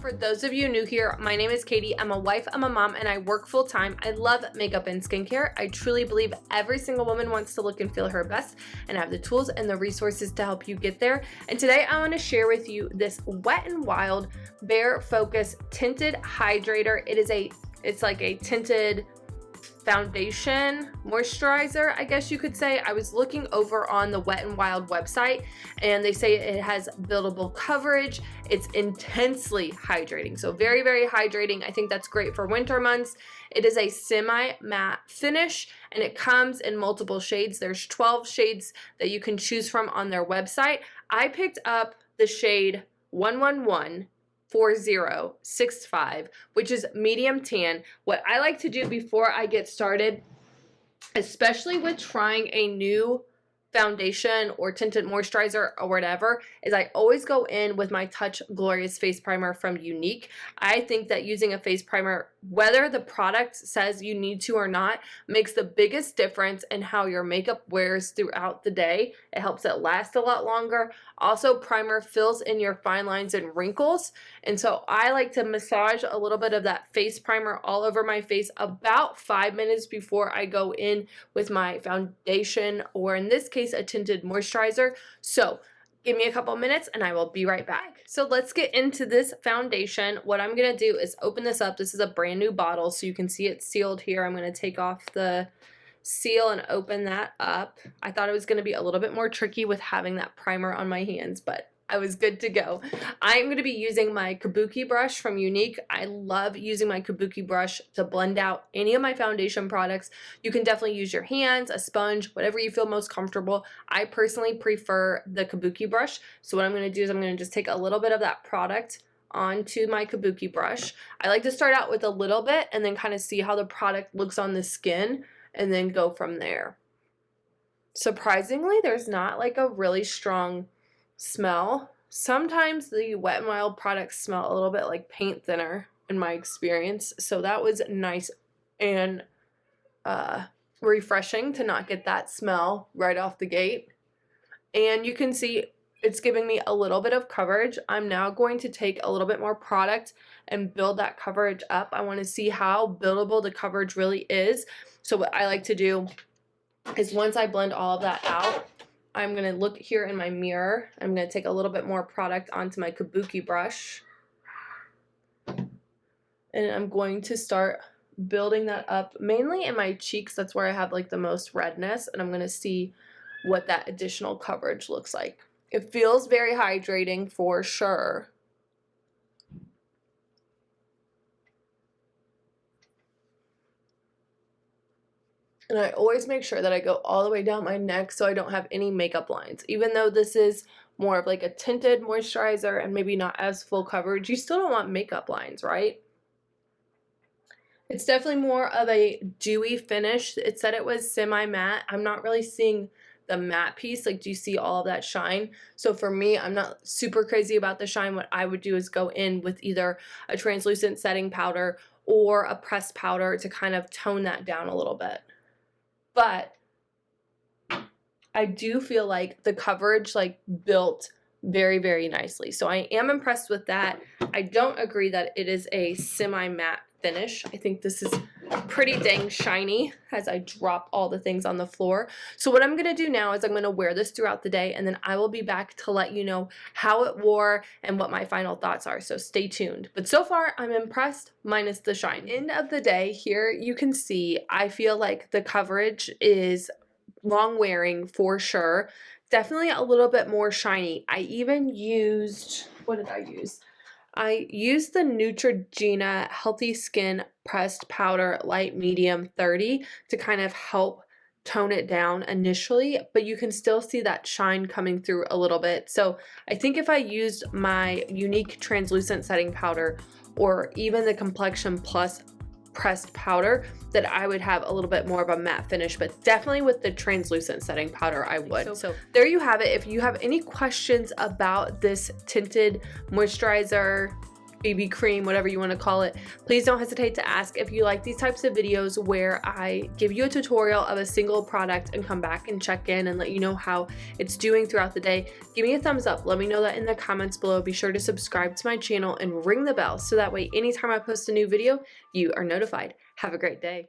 For those of you new here, my name is Katie. I'm a wife, I'm a mom, and I work full time. I love makeup and skincare. I truly believe every single woman wants to look and feel her best and have the tools and the resources to help you get there. And today I want to share with you this Wet n Wild Bare Focus Tinted Hydrator. It's like a tinted foundation moisturizer, I guess you could say. I was looking over on the Wet n Wild website and they say it has buildable coverage. It's intensely hydrating, so very, very hydrating. I think that's great for winter months. It is a semi-matte finish and it comes in multiple shades. There's 12 shades that you can choose from on their website. I picked up the shade 1114065, which is medium tan. What I like to do before I get started, especially with trying a new foundation or tinted moisturizer or whatever, is I always go in with my Touch Glorious face primer from Younique. I think that using a face primer, whether the product says you need to or not, makes the biggest difference in how your makeup wears throughout the day. It helps it last a lot longer. Also, primer fills in your fine lines and wrinkles, and so I like to massage a little bit of that face primer all over my face about 5 minutes before I go in with my foundation, or in this case a tinted moisturizer. So give me a couple minutes and I will be right back. So let's get into this foundation. What I'm gonna do is open this up. This is a brand new bottle, so you can see it's sealed here. I'm gonna take off the seal and open that up. I thought it was gonna be a little bit more tricky with having that primer on my hands, but I was good to go. I'm going to be using my Kabuki brush from Younique. I love using my Kabuki brush to blend out any of my foundation products. You can definitely use your hands, a sponge, whatever you feel most comfortable. I personally prefer the Kabuki brush. So what I'm going to do is I'm going to just take a little bit of that product onto my Kabuki brush. I like to start out with a little bit and then kind of see how the product looks on the skin and then go from there. Surprisingly, there's not like a really strong smell. Sometimes the Wet n Wild products smell a little bit like paint thinner in my experience, so that was nice and refreshing to not get that smell right off the gate. And you can see it's giving me a little bit of coverage. I'm now going to take a little bit more product and build that coverage up. I want to see how buildable the coverage really is. So what I like to do is once I blend all of that out, I'm going to look here in my mirror. I'm going to take a little bit more product onto my Kabuki brush. And I'm going to start building that up mainly in my cheeks. That's where I have like the most redness. And I'm going to see what that additional coverage looks like. It feels very hydrating for sure. And I always make sure that I go all the way down my neck so I don't have any makeup lines. Even though this is more of like a tinted moisturizer and maybe not as full coverage, you still don't want makeup lines, right? It's definitely more of a dewy finish. It said it was semi-matte. I'm not really seeing the matte piece. Like, do you see all of that shine? So for me, I'm not super crazy about the shine. What I would do is go in with either a translucent setting powder or a pressed powder to kind of tone that down a little bit. But I do feel like the coverage like built very, very nicely. So I am impressed with that. I don't agree that it is a semi-matte finish. I think this is pretty dang shiny as I drop all the things on the floor. So what I'm going to do now is I'm going to wear this throughout the day, and then I will be back to let you know how it wore and what my final thoughts are. So stay tuned. But so far I'm impressed minus the shine. End of the day, here you can see I feel like the coverage is long wearing for sure. Definitely a little bit more shiny. I even used, what did I use? I used the Neutrogena Healthy Skin Pressed Powder Light Medium 30 to kind of help tone it down initially, but you can still see that shine coming through a little bit. So I think if I used my Younique Translucent Setting Powder or even the Complexion Plus pressed powder, that I would have a little bit more of a matte finish, but definitely with the translucent setting powder I would. So there you have it. If you have any questions about this tinted moisturizer, BB cream, whatever you want to call it. Please don't hesitate to ask if you like these types of videos where I give you a tutorial of a single product and come back and check in and let you know how it's doing throughout the day. Give me a thumbs up. Let me know that in the comments below. Be sure to subscribe to my channel and ring the bell so that way anytime I post a new video, you are notified. Have a great day.